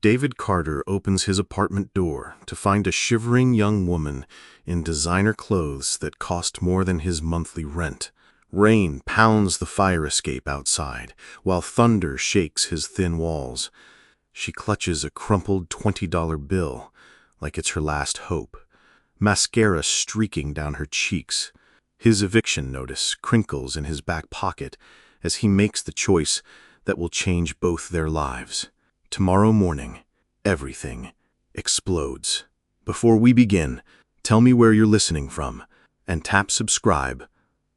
David Carter opens his apartment door to find a shivering young woman in designer clothes that cost more than his monthly rent. Rain pounds the fire escape outside, while thunder shakes his thin walls. She clutches a crumpled $20 bill, like it's her last hope, mascara streaking down her cheeks. His eviction notice crinkles in his back pocket as he makes the choice that will change both their lives. Tomorrow morning, everything explodes. Before we begin, tell me where you're listening from, and tap subscribe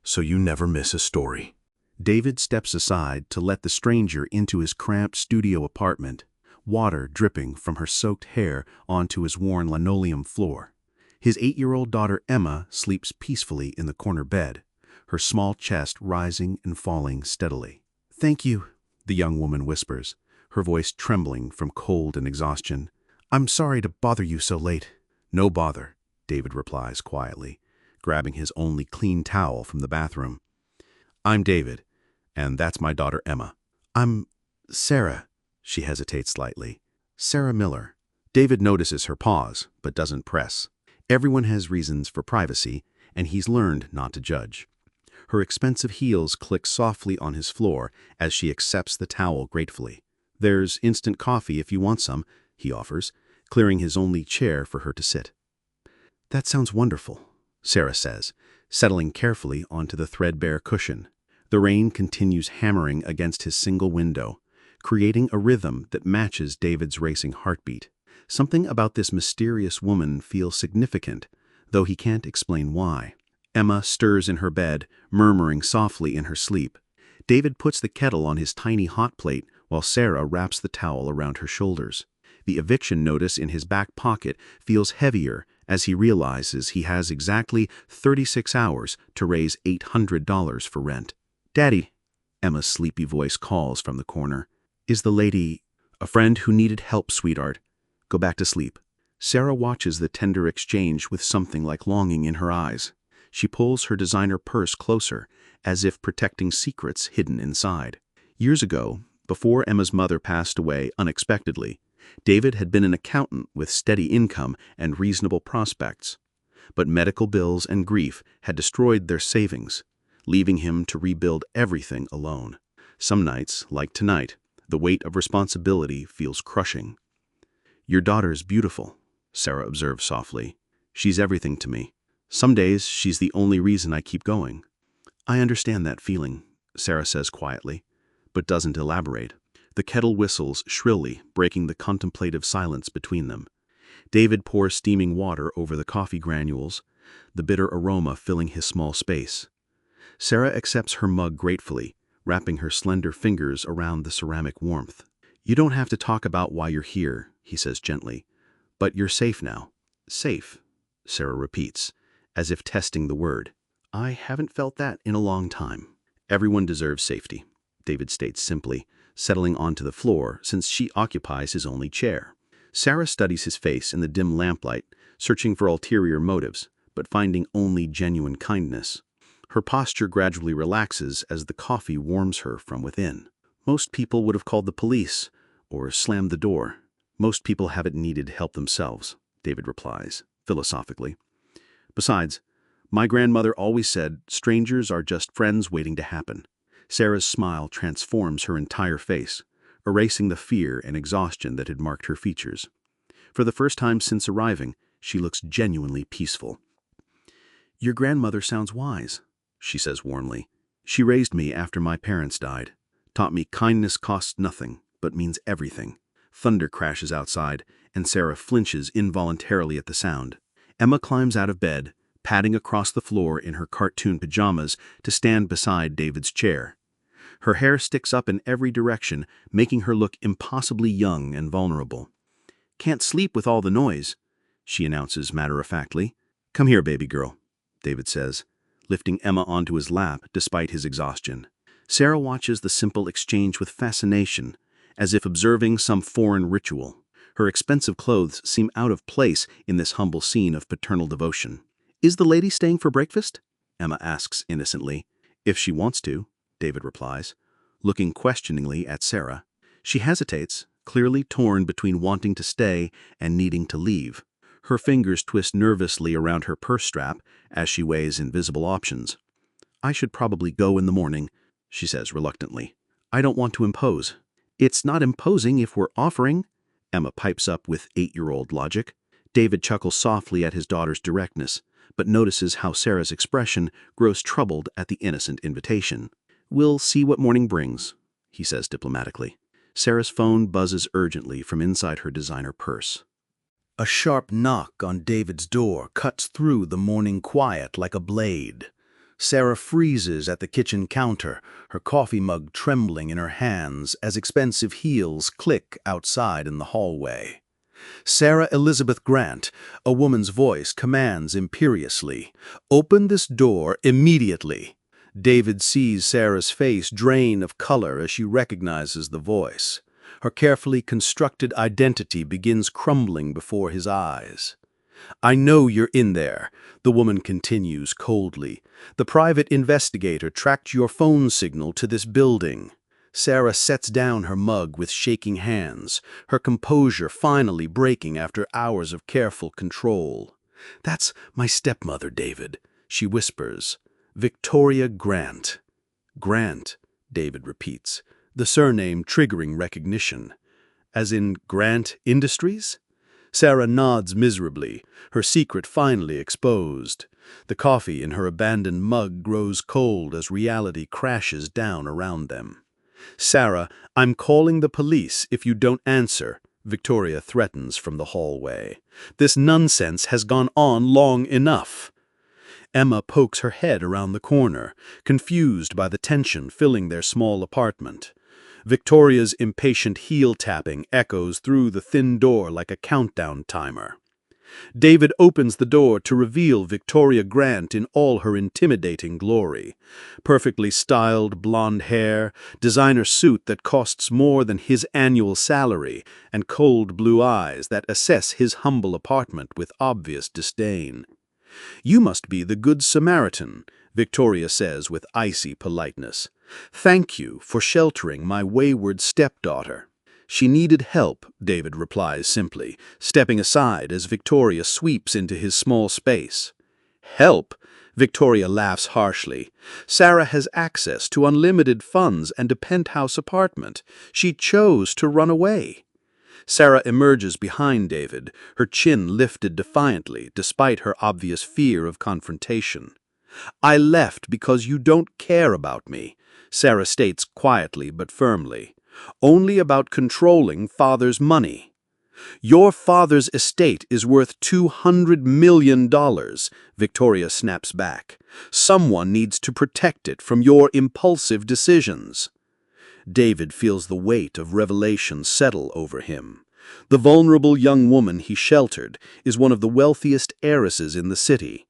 so you never miss a story. David steps aside to let the stranger into his cramped studio apartment, water dripping from her soaked hair onto his worn linoleum floor. His 8-year-old daughter Emma sleeps peacefully in the corner bed, her small chest rising and falling steadily. "Thank you," the young woman whispers, her voice trembling from cold and exhaustion. "I'm sorry to bother you so late." "No bother," David replies quietly, grabbing his only clean towel from the bathroom. "I'm David, and that's my daughter Emma." "I'm Sarah," she hesitates slightly. "Sarah Miller." David notices her pause, but doesn't press. Everyone has reasons for privacy, and he's learned not to judge. Her expensive heels click softly on his floor as she accepts the towel gratefully. "There's instant coffee if you want some," he offers, clearing his only chair for her to sit. "That sounds wonderful," Sarah says, settling carefully onto the threadbare cushion. The rain continues hammering against his single window, creating a rhythm that matches David's racing heartbeat. Something about this mysterious woman feels significant, though he can't explain why. Emma stirs in her bed, murmuring softly in her sleep. David puts the kettle on his tiny hot plate while Sarah wraps the towel around her shoulders. The eviction notice in his back pocket feels heavier as he realizes he has exactly 36 hours to raise $800 for rent. "Daddy," Emma's sleepy voice calls from the corner. "Is the lady—" "A friend who needed help, sweetheart. Go back to sleep." Sarah watches the tender exchange with something like longing in her eyes. She pulls her designer purse closer, as if protecting secrets hidden inside. Years ago, before Emma's mother passed away unexpectedly, David had been an accountant with steady income and reasonable prospects. But medical bills and grief had destroyed their savings, leaving him to rebuild everything alone. Some nights, like tonight, the weight of responsibility feels crushing. "Your daughter's beautiful," Sarah observes softly. "She's everything to me. Some days she's the only reason I keep going." "I understand that feeling," Sarah says quietly, but doesn't elaborate. The kettle whistles shrilly, breaking the contemplative silence between them. David pours steaming water over the coffee granules, the bitter aroma filling his small space. Sarah accepts her mug gratefully, wrapping her slender fingers around the ceramic warmth. "You don't have to talk about why you're here," he says gently. "But you're safe now." "Safe," Sarah repeats, as if testing the word. "I haven't felt that in a long time." "Everyone deserves safety," David states simply, settling onto the floor since she occupies his only chair. Sarah studies his face in the dim lamplight, searching for ulterior motives, but finding only genuine kindness. Her posture gradually relaxes as the coffee warms her from within. "Most people would have called the police or slammed the door. Most people haven't needed help themselves," David replies, philosophically. "Besides, my grandmother always said strangers are just friends waiting to happen." Sarah's smile transforms her entire face, erasing the fear and exhaustion that had marked her features. For the first time since arriving, she looks genuinely peaceful. "Your grandmother sounds wise," she says warmly. "She raised me after my parents died, taught me kindness costs nothing, but means everything." Thunder crashes outside, and Sarah flinches involuntarily at the sound. Emma climbs out of bed, padding across the floor in her cartoon pajamas to stand beside David's chair. Her hair sticks up in every direction, making her look impossibly young and vulnerable. "Can't sleep with all the noise," she announces matter-of-factly. "Come here, baby girl," David says, lifting Emma onto his lap despite his exhaustion. Sarah watches the simple exchange with fascination, as if observing some foreign ritual. Her expensive clothes seem out of place in this humble scene of paternal devotion. "Is the lady staying for breakfast?" Emma asks innocently. "If she wants to," David replies, looking questioningly at Sarah. She hesitates, clearly torn between wanting to stay and needing to leave. Her fingers twist nervously around her purse strap as she weighs invisible options. "I should probably go in the morning," she says reluctantly. "I don't want to impose." "It's not imposing if we're offering," Emma pipes up with 8-year-old logic. David chuckles softly at his daughter's directness, but notices how Sarah's expression grows troubled at the innocent invitation. "We'll see what morning brings," he says diplomatically. Sarah's phone buzzes urgently from inside her designer purse. A sharp knock on David's door cuts through the morning quiet like a blade. Sarah freezes at the kitchen counter, her coffee mug trembling in her hands as expensive heels click outside in the hallway. Sarah Elizabeth Grant, a woman's voice, commands imperiously, "Open this door immediately." David sees Sarah's face drain of color as she recognizes the voice. Her carefully constructed identity begins crumbling before his eyes. "I know you're in there," the woman continues coldly. "The private investigator tracked your phone signal to this building." Sarah sets down her mug with shaking hands, her composure finally breaking after hours of careful control. "That's my stepmother, David," she whispers. "Victoria Grant." "Grant," David repeats, the surname triggering recognition. "As in Grant Industries?" Sarah nods miserably, her secret finally exposed. The coffee in her abandoned mug grows cold as reality crashes down around them. "Sarah, I'm calling the police if you don't answer," Victoria threatens from the hallway. "This nonsense has gone on long enough." Emma pokes her head around the corner, confused by the tension filling their small apartment. Victoria's impatient heel-tapping echoes through the thin door like a countdown timer. David opens the door to reveal Victoria Grant in all her intimidating glory. Perfectly styled blonde hair, designer suit that costs more than his annual salary, and cold blue eyes that assess his humble apartment with obvious disdain. "You must be the Good Samaritan," Victoria says with icy politeness. "Thank you for sheltering my wayward stepdaughter." "She needed help," David replies simply, stepping aside as Victoria sweeps into his small space. "Help?" Victoria laughs harshly. "Sarah has access to unlimited funds and a penthouse apartment. She chose to run away." Sarah emerges behind David, her chin lifted defiantly despite her obvious fear of confrontation. "I left because you don't care about me," Sarah states quietly but firmly. "Only about controlling father's money." "Your father's estate is worth $200 million, Victoria snaps back. "Someone needs to protect it from your impulsive decisions." David feels the weight of revelation settle over him. The vulnerable young woman he sheltered is one of the wealthiest heiresses in the city.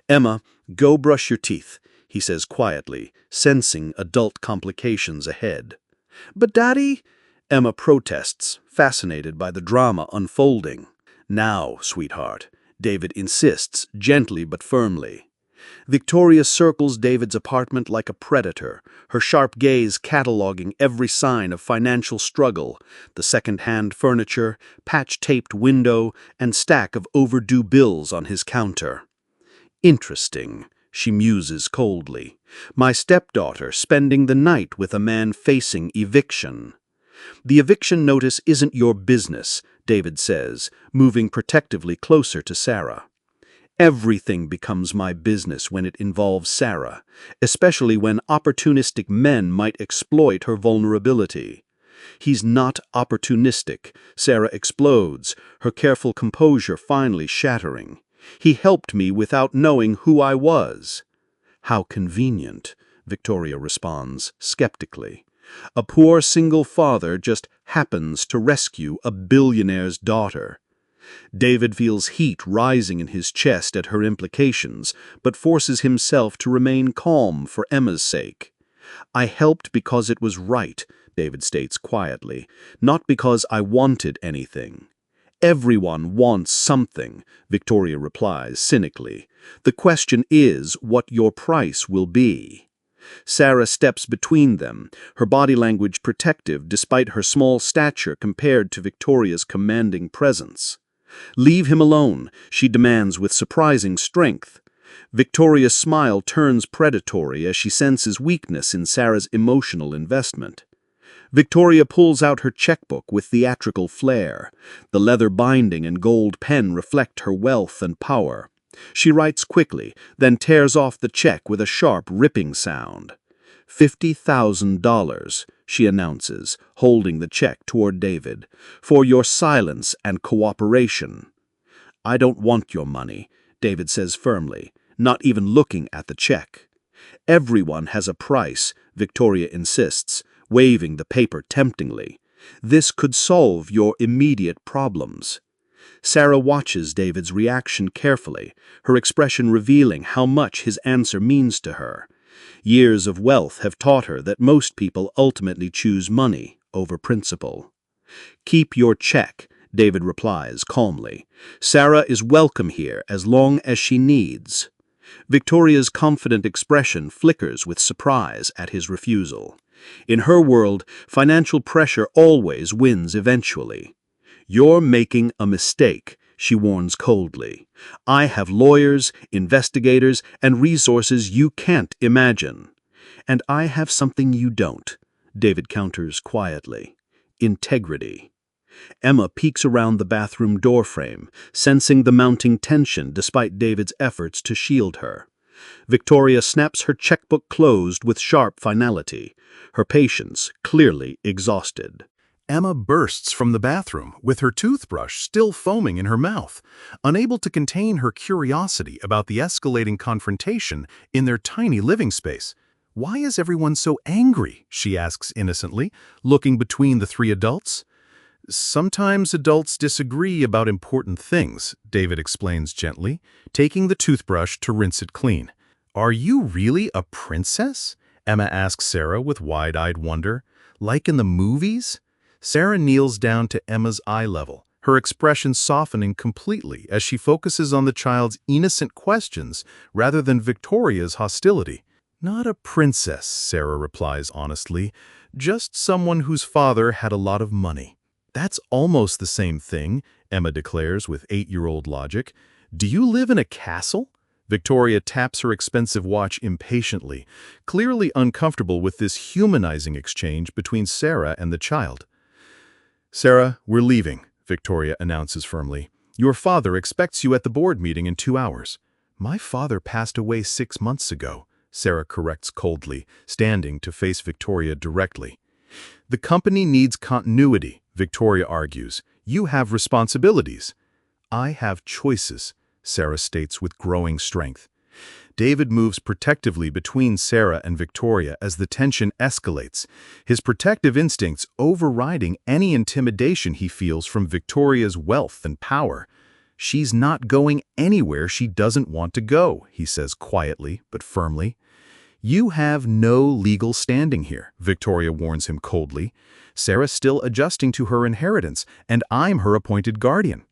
"Emma, go brush your teeth," he says quietly, sensing adult complications ahead. "But Daddy," Emma protests, fascinated by the drama unfolding. "Now, sweetheart," David insists, gently but firmly. Victoria circles David's apartment like a predator, her sharp gaze cataloging every sign of financial struggle, the second-hand furniture, patch-taped window, and stack of overdue bills on his counter. "Interesting," she muses coldly. "My stepdaughter spending the night with a man facing eviction." "The eviction notice isn't your business," David says, moving protectively closer to Sarah. "Everything becomes my business when it involves Sarah, especially when opportunistic men might exploit her vulnerability." "He's not opportunistic," Sarah explodes, her careful composure finally shattering. "He helped me without knowing who I was." "How convenient," Victoria responds, skeptically. "A poor single father just happens to rescue a billionaire's daughter." David feels heat rising in his chest at her implications, but forces himself to remain calm for Emma's sake. "I helped because it was right," David states quietly, "not because I wanted anything." "Everyone wants something," Victoria replies cynically. "The question is what your price will be." Sarah steps between them, her body language protective despite her small stature compared to Victoria's commanding presence. "Leave him alone," she demands with surprising strength. Victoria's smile turns predatory as she senses weakness in Sarah's emotional investment. Victoria pulls out her checkbook with theatrical flair. The leather binding and gold pen reflect her wealth and power. She writes quickly, then tears off the check with a sharp, ripping sound. $50,000, she announces, holding the check toward David, "for your silence and cooperation." "I don't want your money," David says firmly, not even looking at the check. "Everyone has a price," Victoria insists, waving the paper temptingly. "This could solve your immediate problems." Sarah watches David's reaction carefully, her expression revealing how much his answer means to her. Years of wealth have taught her that most people ultimately choose money over principle. "Keep your check," David replies calmly. "Sarah is welcome here as long as she needs." Victoria's confident expression flickers with surprise at his refusal. In her world, financial pressure always wins eventually. "You're making a mistake," she warns coldly. "I have lawyers, investigators, and resources you can't imagine." "And I have something you don't," David counters quietly. "Integrity." Emma peeks around the bathroom doorframe, sensing the mounting tension despite David's efforts to shield her. Victoria snaps her checkbook closed with sharp finality, her patience clearly exhausted. Emma bursts from the bathroom, with her toothbrush still foaming in her mouth, unable to contain her curiosity about the escalating confrontation in their tiny living space. "Why is everyone so angry?" she asks innocently, looking between the three adults. "Sometimes adults disagree about important things," David explains gently, taking the toothbrush to rinse it clean. "Are you really a princess?" Emma asks Sarah with wide-eyed wonder. "Like in the movies?" Sarah kneels down to Emma's eye level, her expression softening completely as she focuses on the child's innocent questions rather than Victoria's hostility. "Not a princess," Sarah replies honestly, "just someone whose father had a lot of money." "That's almost the same thing," Emma declares with 8-year-old logic. "Do you live in a castle?" Victoria taps her expensive watch impatiently, clearly uncomfortable with this humanizing exchange between Sarah and the child. "Sarah, we're leaving," Victoria announces firmly. "Your father expects you at the board meeting in 2 hours." "My father passed away 6 months ago," Sarah corrects coldly, standing to face Victoria directly. "The company needs continuity," Victoria argues. "You have responsibilities." "I have choices," Sarah states with growing strength. David moves protectively between Sarah and Victoria as the tension escalates, his protective instincts overriding any intimidation he feels from Victoria's wealth and power. "She's not going anywhere she doesn't want to go," he says quietly but firmly. "You have no legal standing here," Victoria warns him coldly. "Sarah's still adjusting to her inheritance, and I'm her appointed guardian."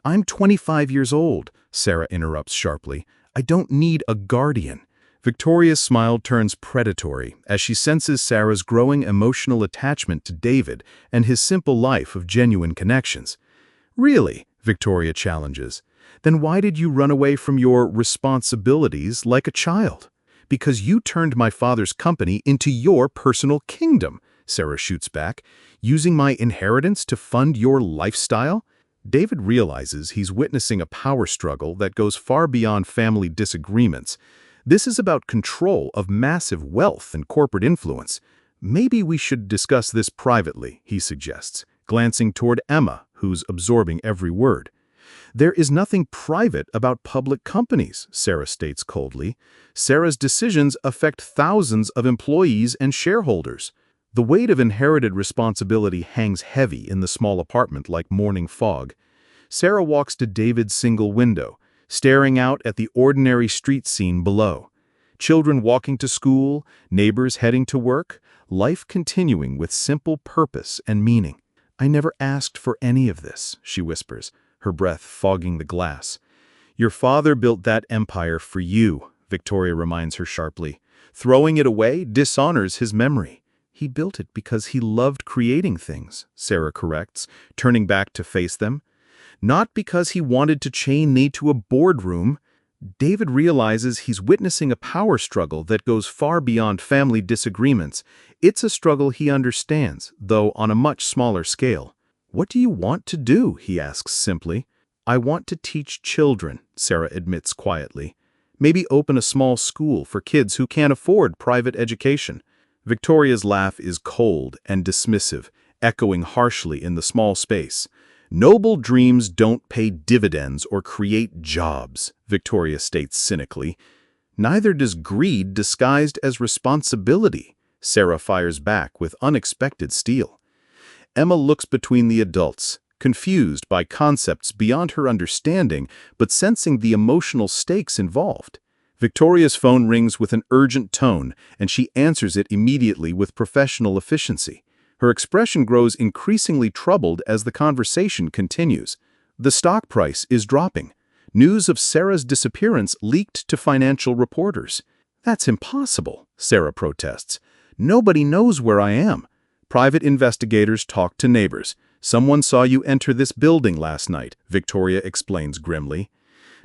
"I'm 25 years old," Sarah interrupts sharply. "I don't need a guardian." Victoria's smile turns predatory as she senses Sarah's growing emotional attachment to David and his simple life of genuine connections. "Really?" Victoria challenges. "Then why did you run away from your responsibilities like a child?" "Because you turned my father's company into your personal kingdom," Sarah shoots back. "Using my inheritance to fund your lifestyle?" David realizes he's witnessing a power struggle that goes far beyond family disagreements. This is about control of massive wealth and corporate influence. "Maybe we should discuss this privately," he suggests, glancing toward Emma, who's absorbing every word. "There is nothing private about public companies," Sarah states coldly. "Sarah's decisions affect thousands of employees and shareholders." The weight of inherited responsibility hangs heavy in the small apartment like morning fog. Sarah walks to David's single window, staring out at the ordinary street scene below. Children walking to school, neighbors heading to work, life continuing with simple purpose and meaning. "I never asked for any of this," she whispers, her breath fogging the glass. "Your father built that empire for you," Victoria reminds her sharply. Throwing it away dishonors his memory. He built it because he loved creating things, Sarah corrects, turning back to face them. Not because he wanted to chain me to a boardroom. David realizes he's witnessing a power struggle that goes far beyond family disagreements. It's a struggle he understands, though on a much smaller scale. "What do you want to do?" he asks simply. "I want to teach children," Sarah admits quietly. "Maybe open a small school for kids who can't afford private education." Victoria's laugh is cold and dismissive, echoing harshly in the small space. "Noble dreams don't pay dividends or create jobs," Victoria states cynically. "Neither does greed disguised as responsibility," Sarah fires back with unexpected steel. Emma looks between the adults, confused by concepts beyond her understanding, but sensing the emotional stakes involved. Victoria's phone rings with an urgent tone, and she answers it immediately with professional efficiency. Her expression grows increasingly troubled as the conversation continues. The stock price is dropping. News of Sarah's disappearance leaked to financial reporters. "That's impossible," Sarah protests. "Nobody knows where I am." "Private investigators talk to neighbors. Someone saw you enter this building last night," Victoria explains grimly.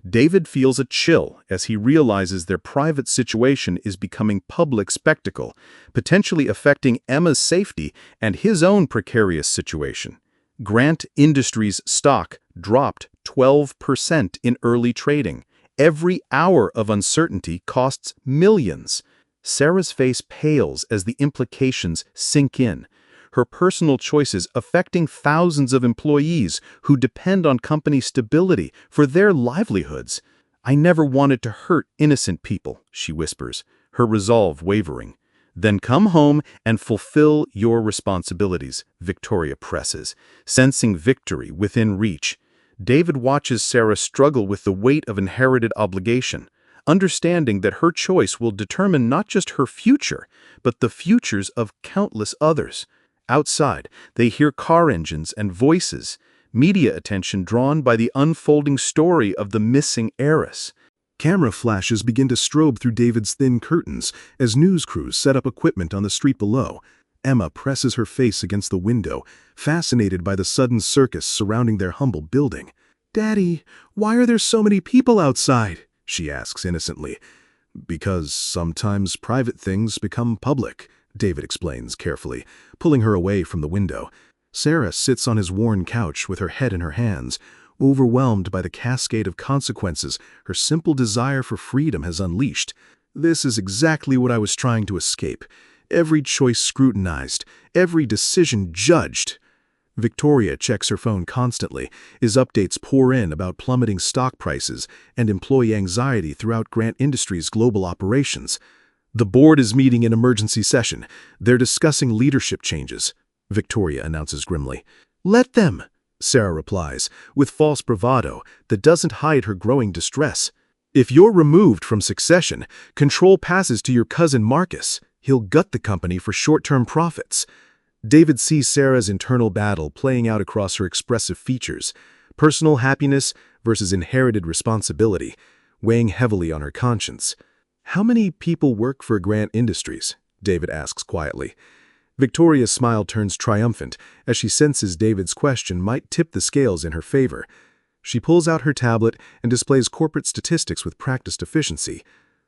David feels a chill as he realizes their private situation is becoming public spectacle, potentially affecting Emma's safety and his own precarious situation. Grant Industries' stock dropped 12% in early trading. Every hour of uncertainty costs millions. Sarah's face pales as the implications sink in. Her personal choices affecting thousands of employees who depend on company stability for their livelihoods. "I never wanted to hurt innocent people," she whispers, her resolve wavering. "Then come home and fulfill your responsibilities," Victoria presses, sensing victory within reach. David watches Sarah struggle with the weight of inherited obligation, understanding that her choice will determine not just her future, but the futures of countless others. Outside, they hear car engines and voices, media attention drawn by the unfolding story of the missing heiress. Camera flashes begin to strobe through David's thin curtains as news crews set up equipment on the street below. Emma presses her face against the window, fascinated by the sudden circus surrounding their humble building. "Daddy, why are there so many people outside?" she asks innocently. "Because sometimes private things become public," David explains carefully, pulling her away from the window. Sarah sits on his worn couch with her head in her hands, overwhelmed by the cascade of consequences her simple desire for freedom has unleashed. "This is exactly what I was trying to escape. Every choice scrutinized, every decision judged." Victoria checks her phone constantly as updates pour in about plummeting stock prices and employee anxiety throughout Grant Industries' global operations. "The board is meeting in emergency session. They're discussing leadership changes," Victoria announces grimly. "Let them," Sarah replies, with false bravado that doesn't hide her growing distress. "If you're removed from succession, control passes to your cousin Marcus. He'll gut the company for short-term profits." David sees Sarah's internal battle playing out across her expressive features, personal happiness versus inherited responsibility, weighing heavily on her conscience. "How many people work for Grant Industries?" David asks quietly. Victoria's smile turns triumphant as she senses David's question might tip the scales in her favor. She pulls out her tablet and displays corporate statistics with practiced efficiency.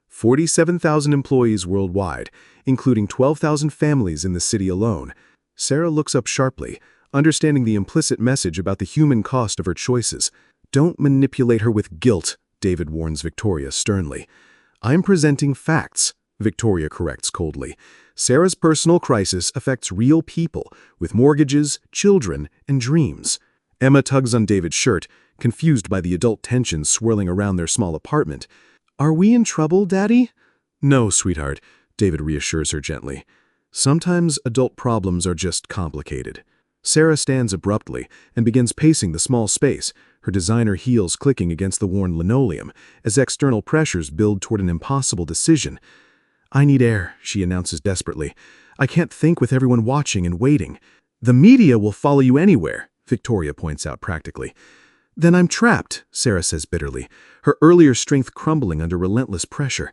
47,000 employees worldwide, including 12,000 families in the city alone. Sarah looks up sharply, understanding the implicit message about the human cost of her choices. "Don't manipulate her with guilt," David warns Victoria sternly. "I'm presenting facts," Victoria corrects coldly. "Sarah's personal crisis affects real people, with mortgages, children, and dreams." Emma tugs on David's shirt, confused by the adult tension swirling around their small apartment. "Are we in trouble, Daddy?" "No, sweetheart," David reassures her gently. "Sometimes adult problems are just complicated." Sarah stands abruptly and begins pacing the small space, her designer heels clicking against the worn linoleum as external pressures build toward an impossible decision. "I need air," she announces desperately. "I can't think with everyone watching and waiting." "The media will follow you anywhere," Victoria points out practically. "Then I'm trapped," Sarah says bitterly, her earlier strength crumbling under relentless pressure.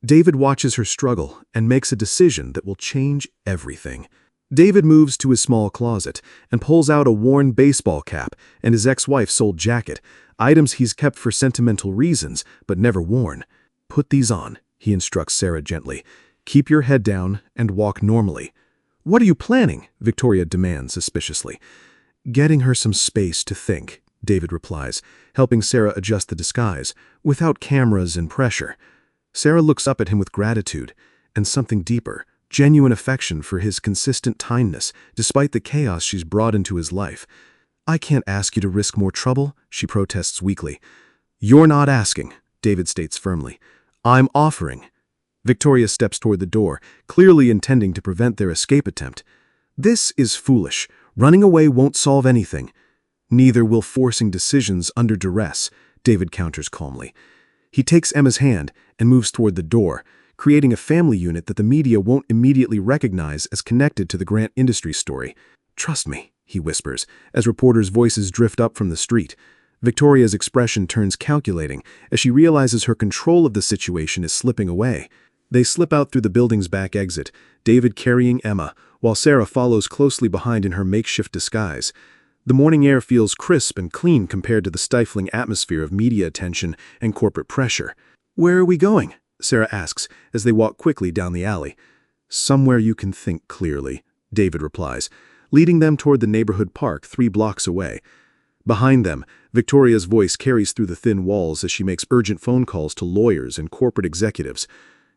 David watches her struggle and makes a decision that will change everything. David moves to his small closet and pulls out a worn baseball cap and his ex-wife's old jacket, items he's kept for sentimental reasons but never worn. "Put these on," he instructs Sarah gently. "Keep your head down and walk normally." "What are you planning?" Victoria demands suspiciously. "Getting her some space to think," David replies, helping Sarah adjust the disguise, without cameras and pressure. Sarah looks up at him with gratitude and something deeper, genuine affection for his consistent kindness, despite the chaos she's brought into his life. "I can't ask you to risk more trouble," she protests weakly. "You're not asking," David states firmly. "I'm offering." Victoria steps toward the door, clearly intending to prevent their escape attempt. "This is foolish. Running away won't solve anything." "Neither will forcing decisions under duress," David counters calmly. He takes Emma's hand and moves toward the door, creating a family unit that the media won't immediately recognize as connected to the Grant Industries story. "Trust me," he whispers, as reporters' voices drift up from the street. Victoria's expression turns calculating as she realizes her control of the situation is slipping away. They slip out through the building's back exit, David carrying Emma, while Sarah follows closely behind in her makeshift disguise. The morning air feels crisp and clean compared to the stifling atmosphere of media attention and corporate pressure. "Where are we going?" Sarah asks as they walk quickly down the alley. "Somewhere you can think clearly," David replies, leading them toward the neighborhood park 3 blocks away. Behind them, Victoria's voice carries through the thin walls as she makes urgent phone calls to lawyers and corporate executives.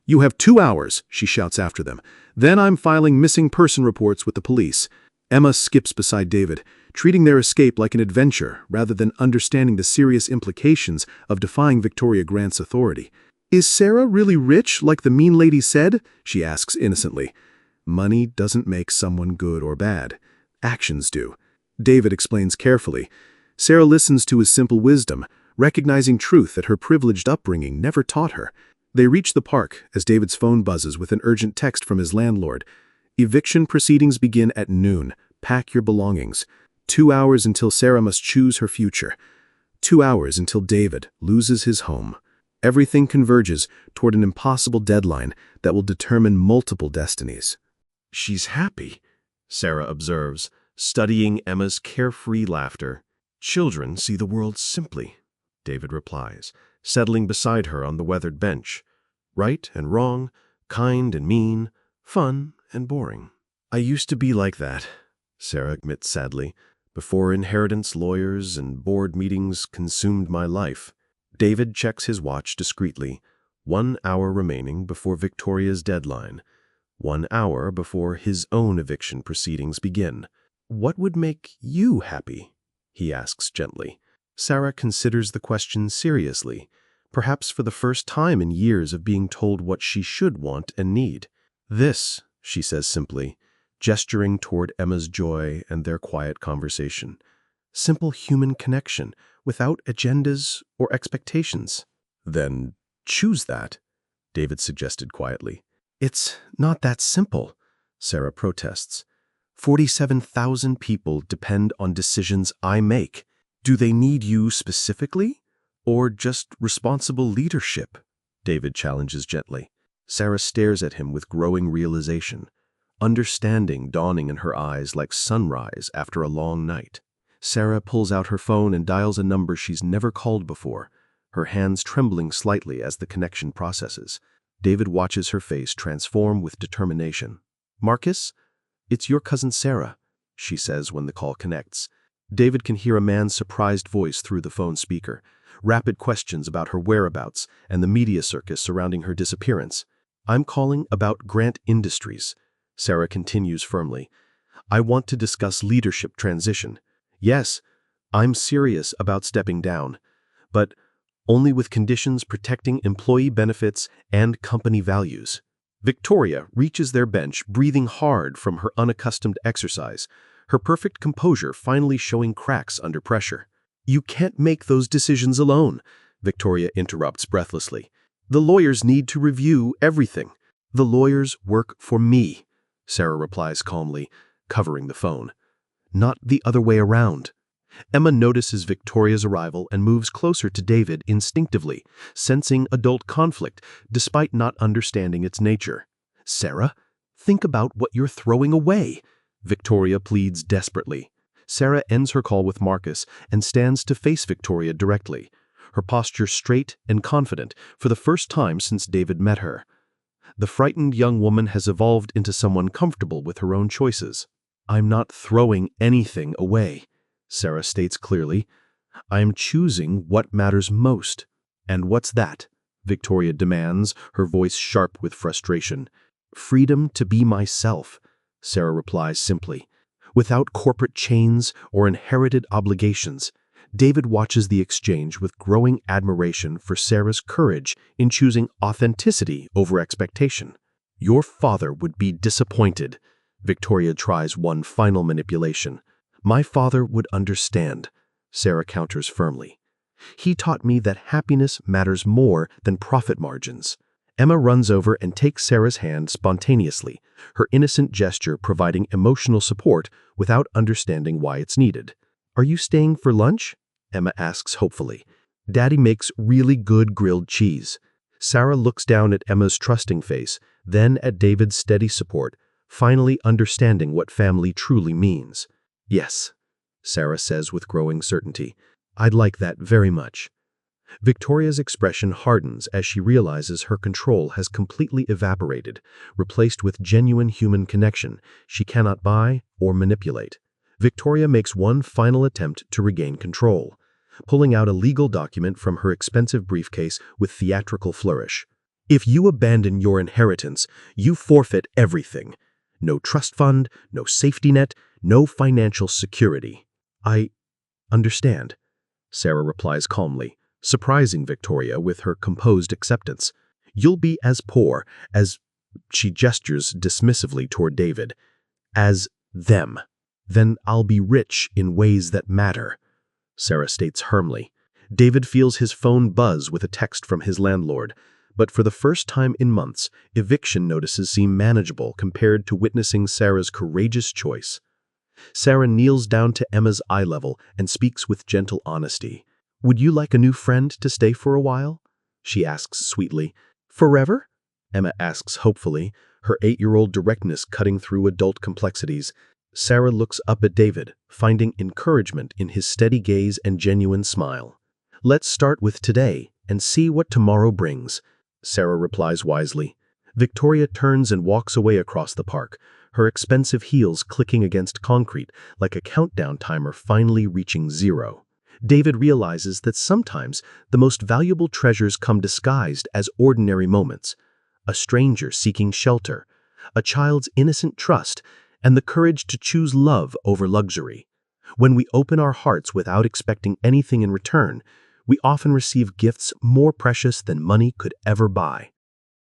"You have 2 hours," she shouts after them. "Then I'm filing missing person reports with the police." Emma skips beside David, treating their escape like an adventure rather than understanding the serious implications of defying Victoria Grant's authority. "Is Sarah really rich, like the mean lady said?" she asks innocently. "Money doesn't make someone good or bad. Actions do," David explains carefully. Sarah listens to his simple wisdom, recognizing truth that her privileged upbringing never taught her. They reach the park as David's phone buzzes with an urgent text from his landlord. "Eviction proceedings begin at noon. Pack your belongings." 2 hours until Sarah must choose her future. 2 hours until David loses his home. Everything converges toward an impossible deadline that will determine multiple destinies. "She's happy," Sarah observes, studying Emma's carefree laughter. "Children see the world simply," David replies, settling beside her on the weathered bench. "Right and wrong, kind and mean, fun and boring." "I used to be like that," Sarah admits sadly, "before inheritance lawyers and board meetings consumed my life." David checks his watch discreetly. 1 hour remaining before Victoria's deadline. 1 hour before his own eviction proceedings begin. "What would make you happy?" he asks gently. Sarah considers the question seriously, perhaps for the first time in years of being told what she should want and need. "This," she says simply, gesturing toward Emma's joy and their quiet conversation. "Simple human connection, without agendas or expectations." "Then choose that," David suggested quietly. "It's not that simple," Sarah protests. 47,000 people depend on decisions I make. Do they need you specifically, or just responsible leadership?" David challenges gently. Sarah stares at him with growing realization, understanding dawning in her eyes like sunrise after a long night. Sarah pulls out her phone and dials a number she's never called before, her hands trembling slightly as the connection processes. David watches her face transform with determination. "Marcus, it's your cousin Sarah," she says when the call connects. David can hear a man's surprised voice through the phone speaker, rapid questions about her whereabouts and the media circus surrounding her disappearance. "I'm calling about Grant Industries," Sarah continues firmly. "I want to discuss leadership transition. Yes, I'm serious about stepping down, but only with conditions protecting employee benefits and company values." Victoria reaches their bench, breathing hard from her unaccustomed exercise, her perfect composure finally showing cracks under pressure. "You can't make those decisions alone," Victoria interrupts breathlessly. "The lawyers need to review everything." "The lawyers work for me," Sarah replies calmly, covering the phone. "Not the other way around." Emma notices Victoria's arrival and moves closer to David instinctively, sensing adult conflict despite not understanding its nature. "Sarah, think about what you're throwing away," Victoria pleads desperately. Sarah ends her call with Marcus and stands to face Victoria directly, her posture straight and confident for the first time since David met her. The frightened young woman has evolved into someone comfortable with her own choices. "I'm not throwing anything away," Sarah states clearly. "I am choosing what matters most." "And what's that?" Victoria demands, her voice sharp with frustration. "Freedom to be myself," Sarah replies simply. Without corporate chains or inherited obligations, David watches the exchange with growing admiration for Sarah's courage in choosing authenticity over expectation. "Your father would be disappointed." Victoria tries one final manipulation. "My father would understand," Sarah counters firmly. "He taught me that happiness matters more than profit margins." Emma runs over and takes Sarah's hand spontaneously, her innocent gesture providing emotional support without understanding why it's needed. "Are you staying for lunch?" Emma asks hopefully. "Daddy makes really good grilled cheese." Sarah looks down at Emma's trusting face, then at David's steady support, finally understanding what family truly means. "Yes," Sarah says with growing certainty. "I'd like that very much." Victoria's expression hardens as she realizes her control has completely evaporated, replaced with genuine human connection she cannot buy or manipulate. Victoria makes one final attempt to regain control, pulling out a legal document from her expensive briefcase with theatrical flourish. "If you abandon your inheritance, you forfeit everything. No trust fund, no safety net, no financial security." "I understand," Sarah replies calmly, surprising Victoria with her composed acceptance. "You'll be as poor as," she gestures dismissively toward David, "as them. Then I'll be rich in ways that matter," Sarah states firmly. David feels his phone buzz with a text from his landlord, but for the first time in months, eviction notices seem manageable compared to witnessing Sarah's courageous choice. Sarah kneels down to Emma's eye level and speaks with gentle honesty. "Would you like a new friend to stay for a while?" she asks sweetly. "Forever?" Emma asks hopefully, her 8-year-old directness cutting through adult complexities. Sarah looks up at David, finding encouragement in his steady gaze and genuine smile. "Let's start with today and see what tomorrow brings," Sarah replies wisely. Victoria turns and walks away across the park, her expensive heels clicking against concrete like a countdown timer finally reaching 0. David realizes that sometimes the most valuable treasures come disguised as ordinary moments: a stranger seeking shelter, a child's innocent trust, and the courage to choose love over luxury. When we open our hearts without expecting anything in return, we often receive gifts more precious than money could ever buy.